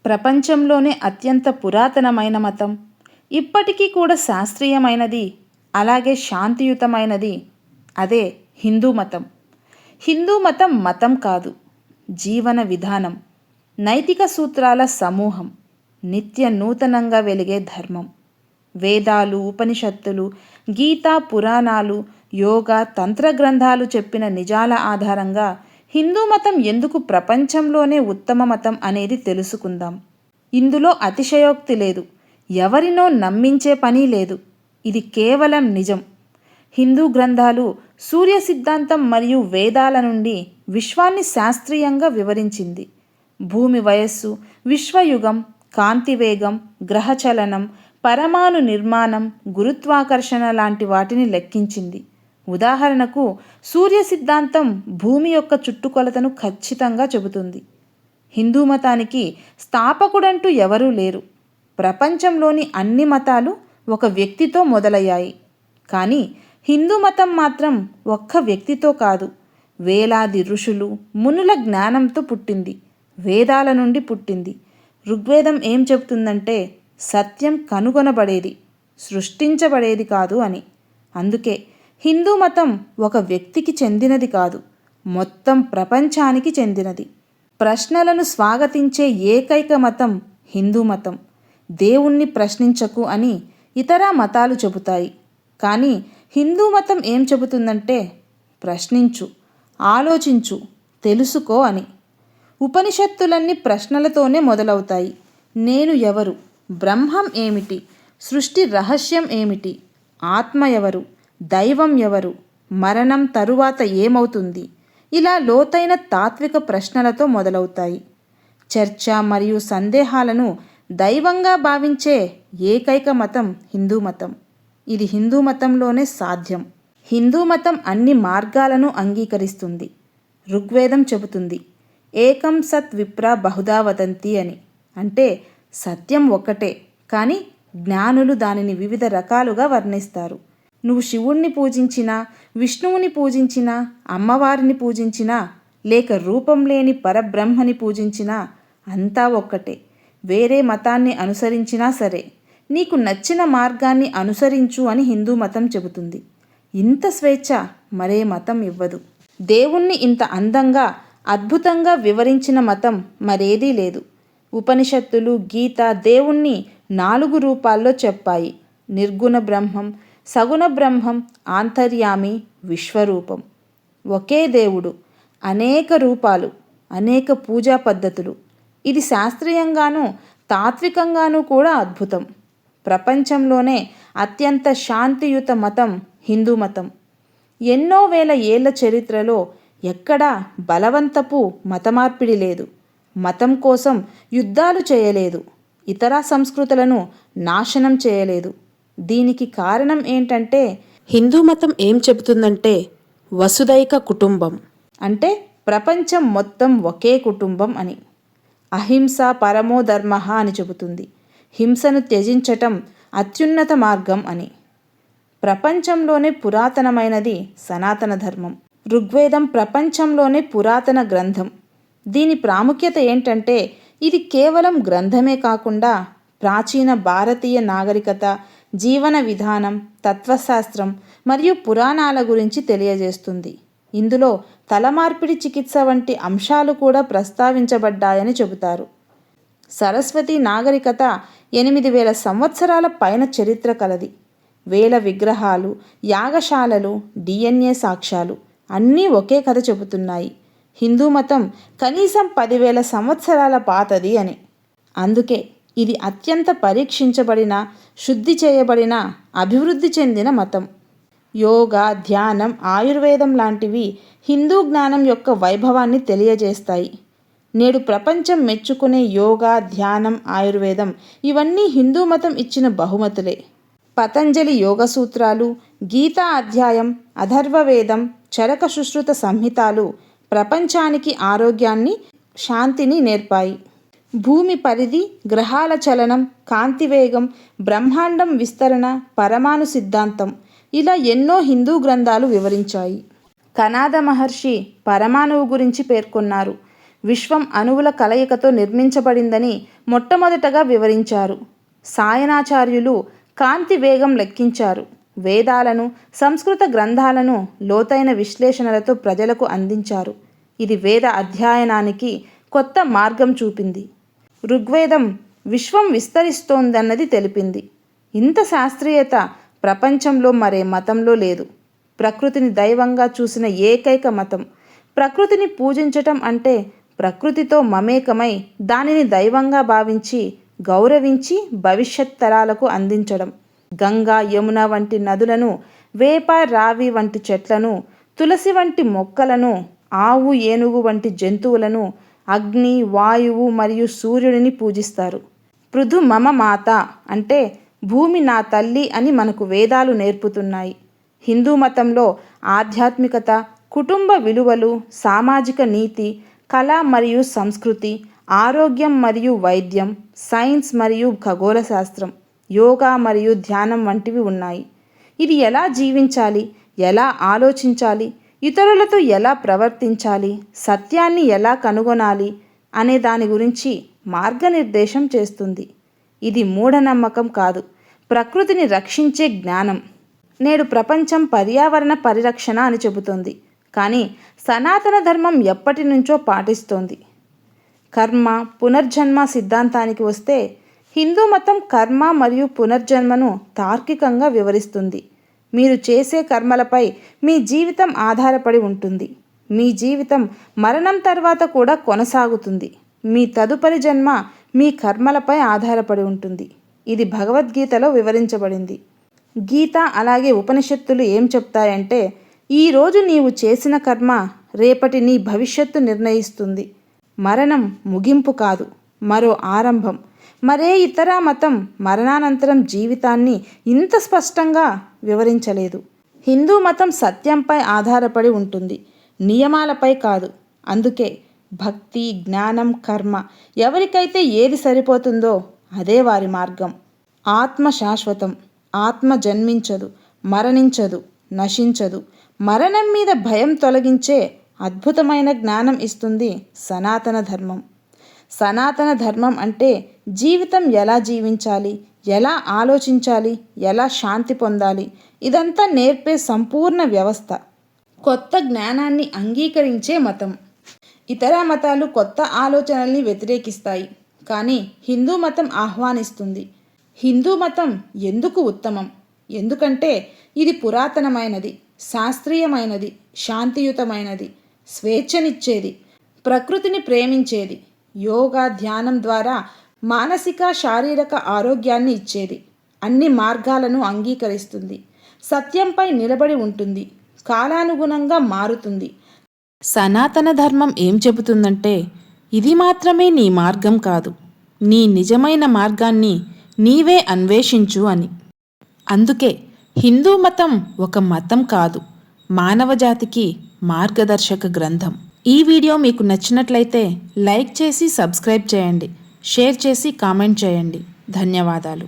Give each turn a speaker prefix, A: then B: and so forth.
A: ప్రపంచంలోనే అత్యంత పురాతనమైన మతం, ఇప్పటికీ కూడా శాస్త్రీయమైనది, అలాగే శాంతియుతమైనది అదే హిందూ మతం. హిందూ మతం మతం కాదు, జీవన విధానం, నైతిక సూత్రాల సమూహం, నిత్య నూతనంగా వెలిగే ధర్మం. వేదాలు, ఉపనిషత్తులు, గీతా పురాణాలు, యోగా, తంత్ర గ్రంథాలు చెప్పిన నిజాల ఆధారంగా హిందూ మతం ఎందుకు ప్రపంచంలోనే ఉత్తమ మతం అనేది తెలుసుకుందాం. ఇందులో అతిశయోక్తి లేదు, ఎవరినో నమ్మించే పని లేదు. ఇది కేవలం నిజం. హిందూ గ్రంథాలు సూర్య సిద్ధాంతం మరియు వేదాల నుండి విశ్వాన్ని శాస్త్రీయంగా వివరించింది. భూమి వయస్సు, విశ్వయుగం, కాంతివేగం, గ్రహచలనం, పరమాణు నిర్మాణం, గురుత్వాకర్షణ లాంటి వాటిని లెక్కించింది. ఉదాహరణకు సూర్య సిద్ధాంతం భూమి యొక్క చుట్టుకొలతను ఖచ్చితంగా చెబుతుంది. హిందూ మతానికి స్థాపకుడంటూ ఎవరూ లేరు. ప్రపంచంలోని అన్ని మతాలు ఒక వ్యక్తితో మొదలయ్యాయి. కానీ హిందూ మతం మాత్రం ఒక్క వ్యక్తితో కాదు, వేలాది ఋషులు, మునుల జ్ఞానంతో పుట్టింది, వేదాల నుండి పుట్టింది. ఋగ్వేదం ఏం చెబుతుందంటే సత్యం కనుగొనబడేది, సృష్టించబడేది కాదు అని. అందుకే హిందూ మతం ఒక వ్యక్తికి చెందినది కాదు, మొత్తం ప్రపంచానికి చెందినది. ప్రశ్నలను స్వాగతించే ఏకైక మతం హిందూ మతం. దేవుణ్ణి ప్రశ్నించకు అని ఇతర మతాలు చెబుతాయి. కానీ హిందూ మతం ఏం చెబుతుందంటే ప్రశ్నించు, ఆలోచించు, తెలుసుకో అని. ఉపనిషత్తులన్నీ ప్రశ్నలతోనే మొదలవుతాయి. నేను ఎవరు? బ్రహ్మం ఏమిటి? సృష్టి రహస్యం ఏమిటి? ఆత్మ ఎవరు? దైవం ఎవరు? మరణం తరువాత ఏమవుతుంది? ఇలా లోతైన తాత్విక ప్రశ్నలతో మొదలవుతాయి. చర్చ మరియు సందేహాలను దైవంగా భావించే ఏకైక మతం హిందూ మతం. ఇది హిందూ మతంలోనే సాధ్యం. హిందూ మతం అన్ని మార్గాలను అంగీకరిస్తుంది. ఋగ్వేదం చెబుతుంది ఏకం సత్ విప్ర బహుదా వదంతి అని. అంటే సత్యం ఒక్కటే, కానీ జ్ఞానులు దానిని వివిధ రకాలుగా వర్ణిస్తారు. నువ్వు శివుణ్ణి పూజించినా, విష్ణువుని పూజించినా, అమ్మవారిని పూజించినా, లేక రూపం లేని పరబ్రహ్మని పూజించినా అంతా ఒక్కటే. వేరే మతాన్ని అనుసరించినా సరే నీకు నచ్చిన మార్గాన్ని అనుసరించు అని హిందూ మతం చెబుతుంది. ఇంత స్వేచ్ఛ మరే మతం ఇవ్వదు. దేవుణ్ణి ఇంత అందంగా, అద్భుతంగా వివరించిన మతం మరేదీ లేదు. ఉపనిషత్తులు, గీత దేవుణ్ణి 4 రూపాల్లో చెప్పాయి: నిర్గుణ బ్రహ్మం, సగుణ బ్రహ్మం, ఆంతర్యామి, విశ్వరూపం. ఒకే దేవుడు, అనేక రూపాలు, అనేక పూజా పద్ధతులు. ఇది శాస్త్రీయంగానూ తాత్వికంగానూ కూడా అద్భుతం. ప్రపంచంలోనే అత్యంత శాంతియుత మతం హిందూ మతం. ఎన్నో వేల ఏళ్ల చరిత్రలో ఎక్కడా బలవంతపు మతమార్పిడి లేదు. మతం కోసం యుద్ధాలు చేయలేదు, ఇతర సంస్కృతులను నాశనం చేయలేదు. దీనికి కారణం ఏంటంటే హిందూ మతం ఏం చెబుతుందంటే వసుదైక కుటుంబం, అంటే ప్రపంచం మొత్తం ఒకే కుటుంబం అని. అహింస పరమో ధర్మ అని చెబుతుంది. హింసను త్యజించటం అత్యున్నత మార్గం అని. ప్రపంచంలోనే పురాతనమైనది సనాతన ధర్మం. ఋగ్వేదం ప్రపంచంలోనే పురాతన గ్రంథం. దీని ప్రాముఖ్యత ఏంటంటే ఇది కేవలం గ్రంథమే కాకుండా ప్రాచీన భారతీయ నాగరికత, జీవన విధానం, తత్వశాస్త్రం మరియు పురాణాల గురించి తెలియజేస్తుంది. ఇందులో తలమార్పిడి చికిత్స వంటి అంశాలు కూడా ప్రస్తావించబడ్డాయని చెబుతారు. సరస్వతి నాగరికత 8000 సంవత్సరాల పైన చరిత్ర కలది. వేల విగ్రహాలు, యాగశాలలు, DNA సాక్ష్యాలు అన్నీ ఒకే కథ చెబుతున్నాయి. హిందూ మతం కనీసం 10,000 సంవత్సరాల పాతది అని. అందుకే ఇది అత్యంత పరీక్షించబడిన, శుద్ధి చేయబడిన, అభివృద్ధి చెందిన మతం. యోగా, ధ్యానం, ఆయుర్వేదం లాంటివి హిందూ జ్ఞానం యొక్క వైభవాన్ని తెలియజేస్తాయి. నేడు ప్రపంచం మెచ్చుకునే యోగా, ధ్యానం, ఆయుర్వేదం ఇవన్నీ హిందూ మతం ఇచ్చిన బహుమతులే. పతంజలి యోగ సూత్రాలు, గీతా అధ్యాయం, అథర్వవేదం, చరక సుశ్రుత సంహితాలు ప్రపంచానికి ఆరోగ్యాన్ని, శాంతిని నేర్పాయి. భూమి పరిధి, గ్రహాల చలనం, కాంతివేగం, బ్రహ్మాండం విస్తరణ, పరమాణు సిద్ధాంతం ఇలా ఎన్నో హిందూ గ్రంథాలు వివరించాయి. కనాద మహర్షి పరమాణువు గురించి పేర్కొన్నారు. విశ్వం అణువుల కలయికతో నిర్మించబడిందని మొట్టమొదటగా వివరించారు. సాయనాచార్యులు కాంతి వేగం లెక్కించారు. వేదాలను, సంస్కృత గ్రంథాలను లోతైన విశ్లేషణలతో ప్రజలకు అందించారు. ఇది వేద అధ్యయనానికి కొత్త మార్గం చూపింది. ఋగ్వేదం విశ్వం విస్తరిస్తోందన్నది తెలిపింది. ఇంత శాస్త్రీయత ప్రపంచంలో మరే మతంలో లేదు. ప్రకృతిని దైవంగా చూసిన ఏకైక మతం. ప్రకృతిని పూజించటం అంటే ప్రకృతితో మమేకమై దానిని దైవంగా భావించి, గౌరవించి భవిష్యత్ తరాలకు అందించడం. గంగా, యమున వంటి నదులను, వేప, రావి వంటి చెట్లను, తులసి వంటి మొక్కలను, ఆవు, ఏనుగు వంటి జంతువులను, అగ్ని, వాయువు మరియు సూర్యుడిని పూజిస్తారు. పృథు మమ మాత అంటే భూమి నా తల్లి అని మనకు వేదాలు నేర్పుతున్నాయి. హిందూ మతంలో ఆధ్యాత్మికత, కుటుంబ విలువలు, సామాజిక నీతి, కళ మరియు సంస్కృతి, ఆరోగ్యం మరియు వైద్యం, సైన్స్ మరియు ఖగోళ శాస్త్రం, యోగా మరియు ధ్యానం వంటివి ఉన్నాయి. ఇది ఎలా జీవించాలి, ఎలా ఆలోచించాలి, ఇతరులతో ఎలా ప్రవర్తించాలి, సత్యాన్ని ఎలా కనుగొనాలి అనే దాని గురించి మార్గనిర్దేశం చేస్తుంది. ఇది మూఢనమ్మకం కాదు, ప్రకృతిని రక్షించే జ్ఞానం. నేడు ప్రపంచం పర్యావరణ పరిరక్షణ అని చెబుతోంది, కానీ సనాతన ధర్మం ఎప్పటి నుంచో పాటిస్తోంది. కర్మ, పునర్జన్మ సిద్ధాంతానికి వస్తే హిందూ మతం కర్మ మరియు పునర్జన్మను తార్కికంగా వివరిస్తుంది. మీరు చేసే కర్మలపై మీ జీవితం ఆధారపడి ఉంటుంది. మీ జీవితం మరణం తర్వాత కూడా కొనసాగుతుంది. మీ తదుపరి జన్మ మీ కర్మలపై ఆధారపడి ఉంటుంది. ఇది భగవద్గీతలో వివరించబడింది. గీత అలాగే ఉపనిషత్తులు ఏం చెప్తాయంటే, ఈరోజు నీవు చేసిన కర్మ రేపటి నీ భవిష్యత్తు నిర్ణయిస్తుంది. మరణం ముగింపు కాదు, మరో ఆరంభం. మరే ఇతర మతం మరణానంతరం జీవితాన్ని ఇంత స్పష్టంగా వివరించలేదు. హిందూ మతం సత్యంపై ఆధారపడి ఉంటుంది, నియమాలపై కాదు. అందుకే భక్తి, జ్ఞానం, కర్మ ఎవరికైతే ఏది సరిపోతుందో అదే వారి మార్గం. ఆత్మ శాశ్వతం. ఆత్మ జన్మించదు, మరణించదు, నశించదు. మరణం మీద భయం తొలగించే అద్భుతమైన జ్ఞానం ఇస్తుంది సనాతన ధర్మం. సనాతన ధర్మం అంటే జీవితం ఎలా జీవించాలి, ఎలా ఆలోచించాలి, ఎలా శాంతి పొందాలి, ఇదంతా నేర్పే సంపూర్ణ వ్యవస్థ. కొత్త జ్ఞానాన్ని అంగీకరించే మతం. ఇతర మతాలు కొత్త ఆలోచనల్ని వ్యతిరేకిస్తాయి, కానీ హిందూ మతం ఆహ్వానిస్తుంది. హిందూ మతం ఎందుకు ఉత్తమం? ఎందుకంటే ఇది పురాతనమైనది, శాస్త్రీయమైనది, శాంతియుతమైనది, స్వేచ్ఛనిచ్చేది, ప్రకృతిని ప్రేమించేది, యోగా, ధ్యానం ద్వారా మానసిక, శారీరక ఆరోగ్యాన్ని ఇచ్చేది, అన్ని మార్గాలను అంగీకరిస్తుంది, సత్యంపై నిలబడి ఉంటుంది, కాలానుగుణంగా మారుతుంది. సనాతన ధర్మం ఏం చెబుతుందంటే, ఇది మాత్రమే నీ మార్గం కాదు, నీ నిజమైన మార్గాన్ని నీవే అన్వేషించు అని. అందుకే హిందూ మతం ఒక మతం కాదు, మానవజాతికి మార్గదర్శక గ్రంథం. ఈ వీడియో మీకు నచ్చినట్లయితే లైక్ చేసి సబ్స్క్రైబ్ చేయండి, షేర్ చేసి కామెంట్ చేయండి. ధన్యవాదాలు.